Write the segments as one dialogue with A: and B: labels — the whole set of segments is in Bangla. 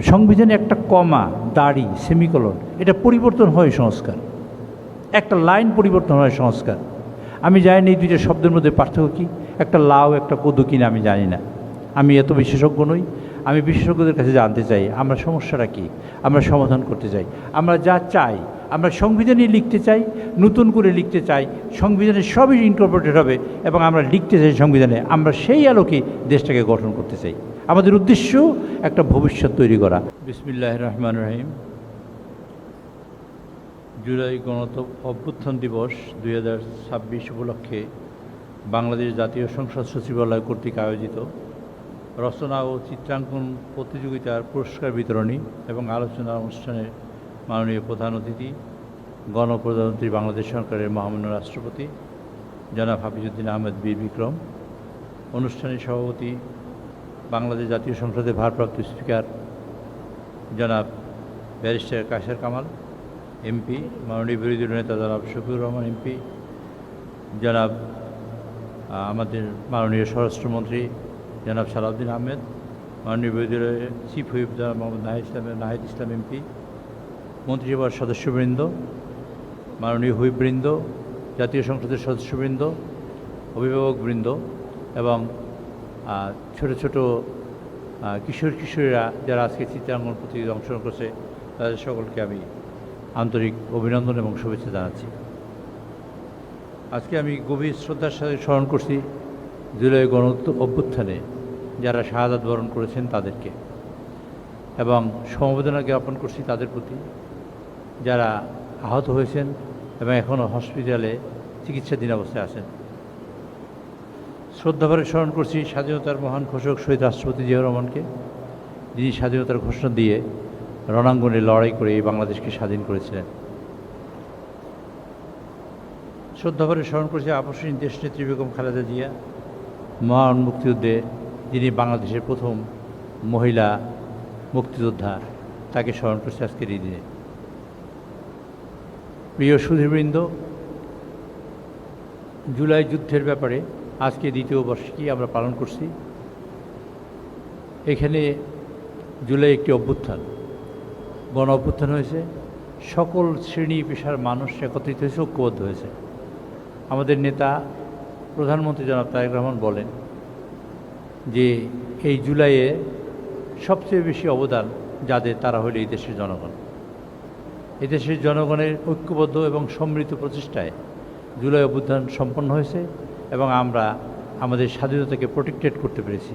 A: সংবিধানে একটা কমা, দাড়ি, সেমিকোলন, এটা পরিবর্তন হয় সংস্কার। একটা লাইন পরিবর্তন হয় সংস্কার। আমি জানি না এই দুইটা শব্দের মধ্যে পার্থক্য কী। একটা লাউ, একটা কদু কিনা আমি জানি না। আমি এত বিশেষজ্ঞ নই। আমি বিশেষজ্ঞদের কাছে জানতে চাই আমরা সমস্যাটা কী, আমরা সমাধান করতে চাই। আমরা যা চাই, আমরা সংবিধানে লিখতে চাই, নতুন করে লিখতে চাই, সংবিধানে সবই ইনকর্পোরেটেড হবে এবং আমরা লিখতে চাই সংবিধানে, আমরা সেই আলোকে দেশটাকে গঠন করতে চাই। আমাদের উদ্দেশ্য একটা ভবিষ্যৎ তৈরি করা। বিসমিল্লাহির রহমানির রহিম। জুলাই অভ্যুত্থান দিবস 2026 উপলক্ষে বাংলাদেশ জাতীয় সংসদ সচিবালয় কর্তৃক আয়োজিত রচনা ও চিত্রাঙ্কন প্রতিযোগিতার পুরস্কার বিতরণী এবং আলোচনা অনুষ্ঠানে মাননীয় প্রধান অতিথি গণপ্রজাতন্ত্রী বাংলাদেশ সরকারের মহামান্য রাষ্ট্রপতি জনাব হাফিজউদ্দিন আহমেদ বীর বিক্রম, অনুষ্ঠানের সভাপতি বাংলাদেশ জাতীয় সংসদের ভারপ্রাপ্ত স্পিকার জনাব ব্যারিস্টার কাশের কামাল এমপি, মাননীয় বিরোধী নেতা জনাব শফিউর রহমান এমপি, জনাব আমাদের মাননীয় স্বরাষ্ট্রমন্ত্রী জনাব সালাউদ্দিন আহমেদ, মাননীয় বিরোধী চিফ হুইপ জনাব মোহাম্মদ নাহিদ ইসলাম এমপি, মন্ত্রিসভার সদস্যবৃন্দ, মাননীয় হুইপবৃন্দ, জাতীয় সংসদের সদস্যবৃন্দ, অভিভাবকবৃন্দ এবং ছোট ছোট কিশোরীরা যারা আজকে চিত্রাঙ্কন প্রতিযোগিতায় অংশগ্রহণ করছে তাদের সকলকে আমি আন্তরিক অভিনন্দন এবং শুভেচ্ছা জানাচ্ছি। আজকে আমি গভীর শ্রদ্ধার সাথে স্মরণ করছি জুলাই অভ্যুত্থানে যারা শাহাদাত বরণ করেছেন তাদেরকে, এবং সমবেদনা জ্ঞাপন করছি তাদের প্রতি যারা আহত হয়েছেন এবং এখনও হসপিটালে চিকিৎসাধীন অবস্থায় আছেন। শ্রদ্ধাভরে স্মরণ করছি স্বাধীনতার মহান ঘোষক শহীদ রাষ্ট্রপতি জিয়াউর রহমানকে, যিনি স্বাধীনতার ঘোষণা দিয়ে রণাঙ্গনে লড়াই করে এই বাংলাদেশকে স্বাধীন করেছিলেন। শ্রদ্ধাভরে স্মরণ করছি আপসহীন দেশনেত্রী বেগম খালেদা জিয়া, মহান মুক্তিযুদ্ধে যিনি বাংলাদেশের প্রথম মহিলা মুক্তিযোদ্ধা, তাকে স্মরণ করছি আজকের এই দিনে। প্রিয় সুধীবৃন্দ, জুলাই যুদ্ধের ব্যাপারে আজকে দ্বিতীয় বর্ষিকী আমরা পালন করছি। এখানে জুলাই একটি অভ্যুত্থান, গণ অভ্যুত্থান হয়েছে। সকল শ্রেণী পেশার মানুষ একত্রিত হয়েছে, ঐক্যবদ্ধ হয়েছে। আমাদের নেতা প্রধানমন্ত্রী জনাব তারেক রহমান বলেন যে এই জুলাইয়ে সবচেয়ে বেশি অবদান যাদের, তারা হলো এই দেশের জনগণ। এই দেশের জনগণের ঐক্যবদ্ধ এবং সম্মিলিত প্রচেষ্টায় জুলাই অভ্যুত্থান সম্পন্ন হয়েছে এবং আমরা আমাদের স্বাধীনতাকে প্রোটেক্টেড করতে পেরেছি,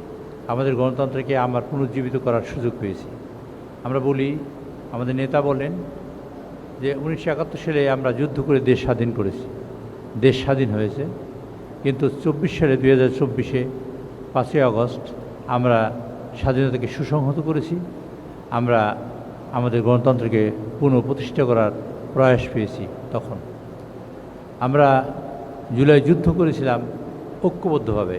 A: আমাদের গণতন্ত্রকে আমরা পুনরুজ্জীবিত করার সুযোগ পেয়েছি। আমরা বলি, আমাদের নেতা বলেন যে 1971 সালে আমরা যুদ্ধ করে দেশ স্বাধীন করেছি, দেশ স্বাধীন হয়েছে, কিন্তু 24 সালে 2024-এ 5ই আগস্ট আমরা স্বাধীনতাকে সুসংহত করেছি। আমরা আমাদের গণতন্ত্রকে পুনঃপ্রতিষ্ঠা করার প্রয়াস পেয়েছি। তখন আমরা জুলাই যুদ্ধ করেছিলাম ঐক্যবদ্ধভাবে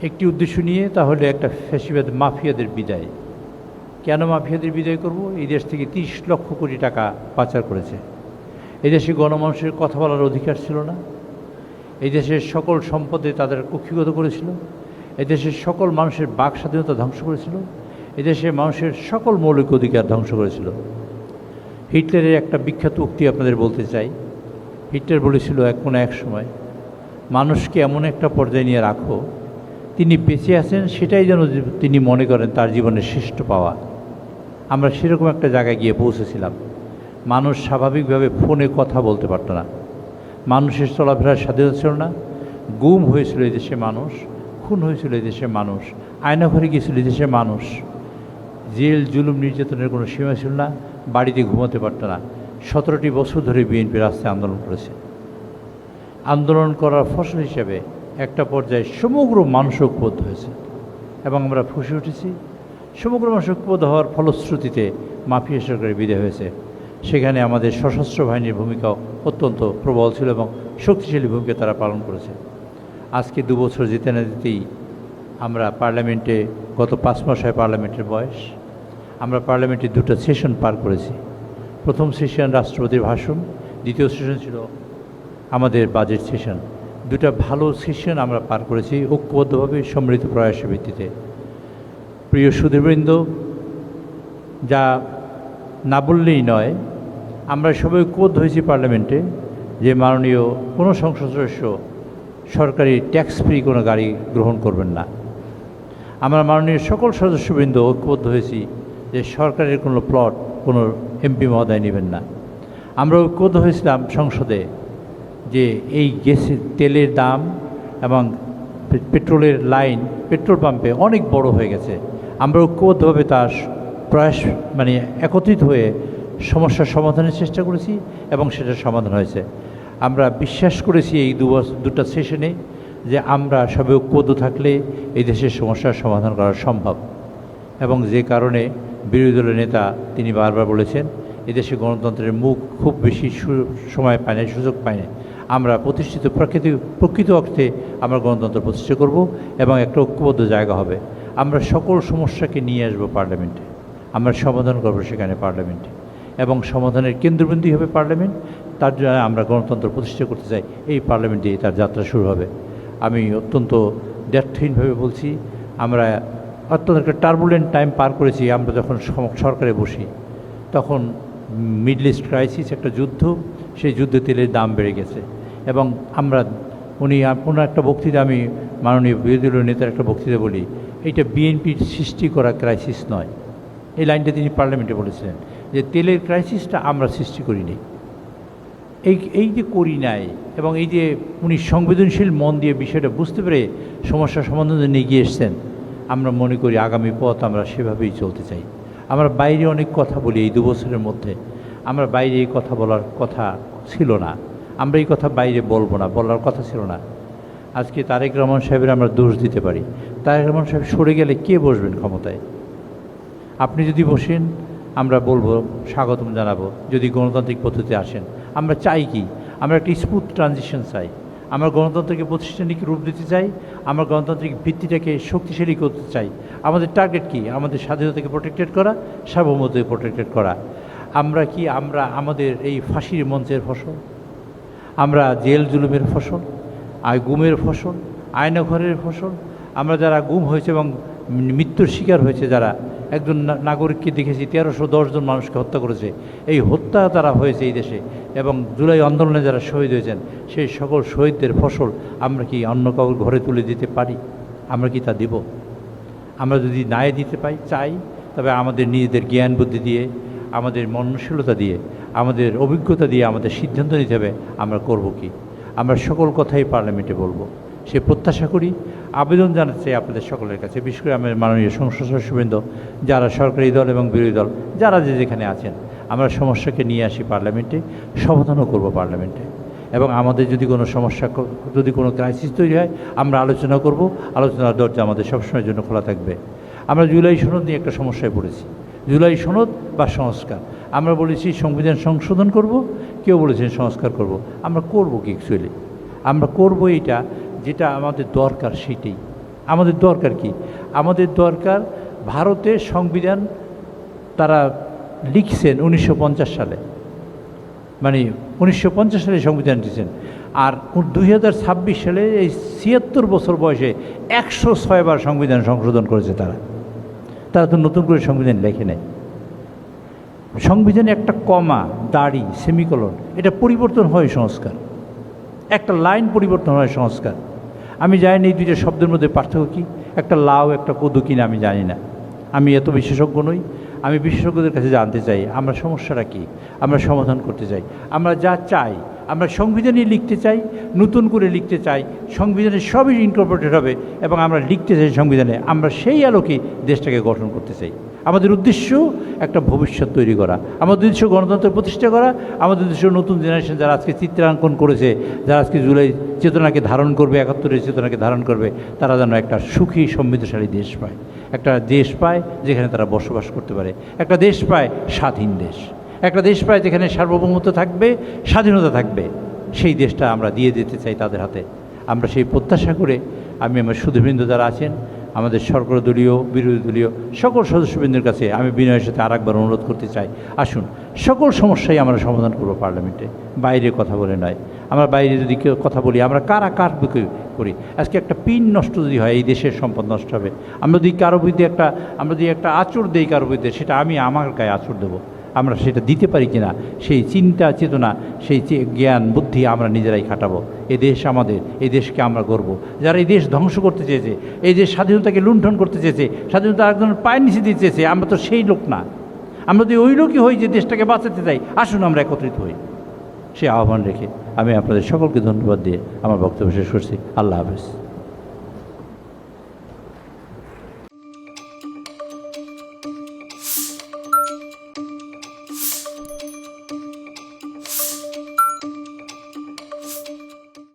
A: একটি উদ্দেশ্য নিয়ে, তাহলে একটা ফ্যাসিবাদ মাফিয়াদের বিদায়। কেন মাফিয়াদের বিদায় করব? এই দেশ থেকে 30 লক্ষ কোটি টাকা পাচার করেছে। এই দেশে গণমানুষের কথা বলার অধিকার ছিল না। এই দেশের সকল সম্পদে তাদের কক্ষিগত করেছিল। এই দেশের সকল মানুষের বাক স্বাধীনতা ধ্বংস করেছিল। এই দেশের মানুষের সকল মৌলিক অধিকার ধ্বংস করেছিল। হিটলারের একটা বিখ্যাত উক্তি আপনাদের বলতে চাই। হিটলার বলেছিল এক সময়, মানুষকে এমন একটা পর্যায়ে নিয়ে রাখো, তিনি বেঁচে আছেন সেটাই যেন তিনি মনে করেন তার জীবনের শ্রেষ্ঠ পাওয়া। আমরা সেরকম একটা জায়গায় গিয়ে পৌঁছেছিলাম। মানুষ স্বাভাবিকভাবে ফোনে কথা বলতে পারত না, মানুষের চলাফেরার স্বাধীনতা ছিল না, গুম হয়েছিল এই দেশে মানুষ, খুন হয়েছিল এই দেশের মানুষ, আয়নাঘরে গিয়েছিল এই দেশের মানুষ, জেল জুলুম নির্যাতনের কোনো সীমা ছিল না, বাড়িতে ঘুমাতে পারত না। 17টি বছর ধরে বিএনপি রাস্তায় আন্দোলন করেছে। আন্দোলন করার ফসল হিসেবে একটা পর্যায়ে সমগ্র মানুষ ঐক্যবদ্ধ হয়েছে এবং আমরা ফুঁসে উঠেছি। সমগ্র মানুষ ঐক্যবদ্ধ হওয়ার ফলশ্রুতিতে মাফিয়া সরকারের বিদায় হয়েছে। সেখানে আমাদের সশস্ত্র বাহিনীর ভূমিকাও অত্যন্ত প্রবল ছিল এবং শক্তিশালী ভূমিকা তারা পালন করেছে। আজকে 2 বছর যেতে না যেতেই আমরা পার্লামেন্টে, গত 5 মাস হয় পার্লামেন্টের বয়স, আমরা পার্লামেন্টে 2টা সেশন পার করেছি। প্রথম সেশন রাষ্ট্রপতির ভাষণ, দ্বিতীয় সেশন ছিল আমাদের বাজেট সেশন। 2টা ভালো সেশন আমরা পার করেছি ঐক্যবদ্ধভাবে, সম্মিলিত প্রয়াসের ভিত্তিতে। প্রিয় সুধীবৃন্দ, যা না বললেই নয়, আমরা সবাই ঐক্যবদ্ধ হয়েছি পার্লামেন্টে যে মাননীয় কোনো সংসদ সদস্য সরকারি ট্যাক্স ফ্রি কোনো গাড়ি গ্রহণ করবেন না। আমরা মাননীয় সকল সদস্যবৃন্দ ঐক্যবদ্ধ হয়েছি যে সরকারের কোনো প্লট কোনো এমপি মহোদয় নেবেন না। আমরা ঐক্যবদ্ধ হয়েছিলাম সংসদে যে এই গ্যাসের তেলের দাম এবং পেট্রোলের লাইন পেট্রোল পাম্পে অনেক বড় হয়ে গেছে। আমরা ঐক্যবদ্ধভাবে তার প্রয়াস একত্রিত হয়ে সমস্যার সমাধানের চেষ্টা করেছি এবং সেটার সমাধান হয়েছে। আমরা বিশ্বাস করেছি এই দুটা সেশনে যে আমরা সবাই ঐক্যবদ্ধ থাকলে এই দেশের সমস্যার সমাধান করা সম্ভব, এবং যে কারণে বিরোধী দলের নেতা তিনি বারবার বলেছেন এদেশে গণতন্ত্রের মুখ খুব বেশি সময় পায় না, সুযোগ পায় না। আমরা প্রতিষ্ঠিত প্রকৃত অর্থে আমরা গণতন্ত্র প্রতিষ্ঠা করব এবং একটা ঐক্যবদ্ধ জায়গা হবে। আমরা সকল সমস্যাকে নিয়ে আসবো পার্লামেন্টে, আমরা সমাধান করবো সেখানে পার্লামেন্টে, এবং সমাধানের কেন্দ্রবিন্দু হবে পার্লামেন্ট। তার জন্য আমরা গণতন্ত্র প্রতিষ্ঠা করতে চাই, এই পার্লামেন্ট দিয়ে তার যাত্রা শুরু হবে। আমি অত্যন্ত দ্ব্যর্থহীনভাবে বলছি, আমরা অত্যন্ত একটা টার্বুলেন্ট টাইম পার করেছি। আমরা যখন সরকারে বসি তখন মিডল ইস্ট ক্রাইসিস, একটা যুদ্ধ, সেই যুদ্ধে তেলের দাম বেড়ে গেছে, এবং আমরা কোনো একটা বক্তৃতা, আমি মাননীয় বিরোধী দলীয় নেতার একটা বক্তৃতা বলি, এইটা বিএনপির সৃষ্টি করা ক্রাইসিস নয়। এই লাইনটা তিনি পার্লামেন্টে বলেছিলেন যে তেলের ক্রাইসিসটা আমরা সৃষ্টি করিনি। এই যে করি নাই, এবং এই যে উনি সংবেদনশীল মন দিয়ে বিষয়টা বুঝতে পেরে সমস্যার সমাধানের জন্য এগিয়ে এসছেন, আমরা মনে করি আগামী পথ আমরা সেভাবেই চলতে চাই। আমরা বাইরে অনেক কথা বলি, এই 2 বছরের মধ্যে আমরা বাইরে এই কথা বলার কথা ছিল না, আমরা এই কথা বাইরে বলবো না, বলার কথা ছিল না। আজকে তারেক রহমান সাহেবের আমরা দোষ দিতে পারি, তারেক রহমান সাহেব সরে গেলে কে বসবেন ক্ষমতায়? আপনি যদি বসেন আমরা বলবো, স্বাগতম জানাবো যদি গণতান্ত্রিক পদ্ধতিতে আসেন। আমরা চাই কি? আমরা একটা স্মুথ ট্রানজিশন চাই, আমরা গণতন্ত্রকে প্রতিষ্ঠানিক রূপ দিতে চাই, আমরা গণতান্ত্রিক ভিত্তিটাকে শক্তিশালী করতে চাই। আমাদের টার্গেট কি? আমাদের স্বাধীনতাকে প্রোটেক্টেড করা, সার্বভৌমত্বকে প্রোটেক্টেড করা। আমরা কি আমাদের এই ফাঁসির মঞ্চের ফসল, আমরা জেল জুলুমের ফসল, গুমের ফসল, আয়নাঘরের ফসল? আমরা যারা গুম হয়েছে এবং মৃত্যুর শিকার হয়েছে, যারা একজন নাগরিককে দেখেছি 1310 জন মানুষকে হত্যা করেছে, এই হত্যা তারা হয়েছে এই দেশে, এবং জুলাই আন্দোলনে যারা শহীদ হয়েছেন সেই সকল শহীদদের ফসল আমরা কি অন্য কাউর ঘরে তুলে দিতে পারি? আমরা কি তা দেব? আমরা যদি ন্যায় দিতে চাই, তবে আমাদের নিজেদের জ্ঞান বুদ্ধি দিয়ে, আমাদের মননশীলতা দিয়ে, আমাদের অভিজ্ঞতা দিয়ে আমাদের সিদ্ধান্ত নিতে হবে আমরা করব কি। আমরা সকল কথাই পার্লামেন্টে বলবো, সে প্রত্যাশা করি। আবেদন জানাতে চাই আপনাদের সকলের কাছে, বিশেষ করে আমাদের মাননীয় সংসদ সদস্যবৃন্দ, যারা সরকারি দল এবং বিরোধী দল, যারা যেখানে আছেন, আমরা সমস্যাকে নিয়ে আসি পার্লামেন্টে, সমাধানও করব পার্লামেন্টে। এবং আমাদের যদি কোনো সমস্যা, যদি কোনো ক্রাইসিস তৈরি হয়, আমরা আলোচনা করব, আলোচনার দরজা আমাদের সবসময়ের জন্য খোলা থাকবে। আমরা জুলাই সনদ নিয়ে একটা সমস্যায় পড়েছি, জুলাই সনদ বা সংস্কার। আমরা বলেছি সংবিধান সংশোধন করব, কেউ বলেছেন সংস্কার করব। আমরা করব কি? অ্যাকচুয়ালি আমরা করব এইটা যেটা আমাদের দরকার, সেটাই আমাদের দরকার। কি আমাদের দরকার? ভারতের সংবিধান তারা লিখছেন 1950 সালে, 1950 সালে সংবিধান দিয়েছেন, আর 2026 সালে এই 76 বছর বয়সে 106 বার সংবিধান সংশোধন করেছে তারা তো নতুন করে সংবিধান লেখে নেয়। সংবিধানে একটা কমা, দাড়ি, সেমিকোলন, এটা পরিবর্তন হয় সংস্কার, একটা লাইন পরিবর্তন হয় সংস্কার। আমি জানি না এই দুইটা শব্দের মধ্যে পার্থক্য কী, একটা লাউ একটা কদু কিনা আমি জানি না, আমি এত বিশেষজ্ঞ নই। আমি বিশেষজ্ঞদের কাছে জানতে চাই আমরা সমস্যাটা কী, আমরা সমাধান করতে চাই। আমরা যা চাই, আমরা সংবিধানে লিখতে চাই, নতুন করে লিখতে চাই, সংবিধানে সবই ইনকর্পোরেটেড হবে, এবং আমরা লিখতে চাই সংবিধানে, আমরা সেই আলোকে দেশটাকে গঠন করতে চাই। আমাদের উদ্দেশ্য একটা ভবিষ্যৎ তৈরি করা, আমাদের উদ্দেশ্য গণতন্ত্র প্রতিষ্ঠা করা, আমাদের উদ্দেশ্য নতুন জেনারেশন যারা আজকে চিত্রাঙ্কন করেছে, যারা আজকে জুলাই চেতনাকে ধারণ করবে, 71-এর চেতনাকে ধারণ করবে, তারা যেন একটা সুখী সমৃদ্ধশালী দেশ পায়, একটা দেশ পায় যেখানে তারা বসবাস করতে পারে, একটা দেশ পায় স্বাধীন দেশ, একটা দেশ পায় যেখানে সার্বভৌমত্ব থাকবে, স্বাধীনতা থাকবে। সেই দেশটা আমরা দিয়ে দিতে চাই তাদের হাতে। আমরা সেই প্রত্যাশা করে আমি আমার সুধীবৃন্দ যারা আছেন, আমাদের সরকার দলীয়, বিরোধী দলীয় সকল সদস্যবৃন্দের কাছে আমি বিনয়ের সাথে আরেকবার অনুরোধ করতে চাই, আসুন সকল সমস্যাই আমরা সমাধান করব পার্লামেন্টে, বাইরে কথা বলে নয়। আমরা বাইরে যদি কেউ কথা বলি, আমরা কার করি। আজকে একটা পিন নষ্ট যদি হয় এই দেশের সম্পদ নষ্ট হবে। আমরা যদি একটা আঁচড় দেই কারো বিরুদ্ধে, সেটা আমি আমার গায়ে আঁচড় দেবো। আমরা সেটা দিতে পারি কিনা, সেই চিন্তা চেতনা, সেই জ্ঞান বুদ্ধি আমরা নিজেরাই খাটাবো। এ দেশ আমাদের, এই দেশকে আমরা গর্ব। যারা এই দেশ ধ্বংস করতে চেয়েছে, এই দেশ স্বাধীনতাকে লুণ্ঠন করতে চেয়েছে, স্বাধীনতা একজনের পায়ের নিচে দিতে চেয়েছে, আমরা তো সেই লোক না। আমরা যদি ওই লোকই হই যে দেশটাকে বাঁচাতে চাই, আসুন আমরা একত্রিত হই। সে আহ্বান রেখে আমি আপনাদের সকলকে ধন্যবাদ দিয়ে আমার বক্তব্য শেষ করছি। আল্লাহ হাফেজ।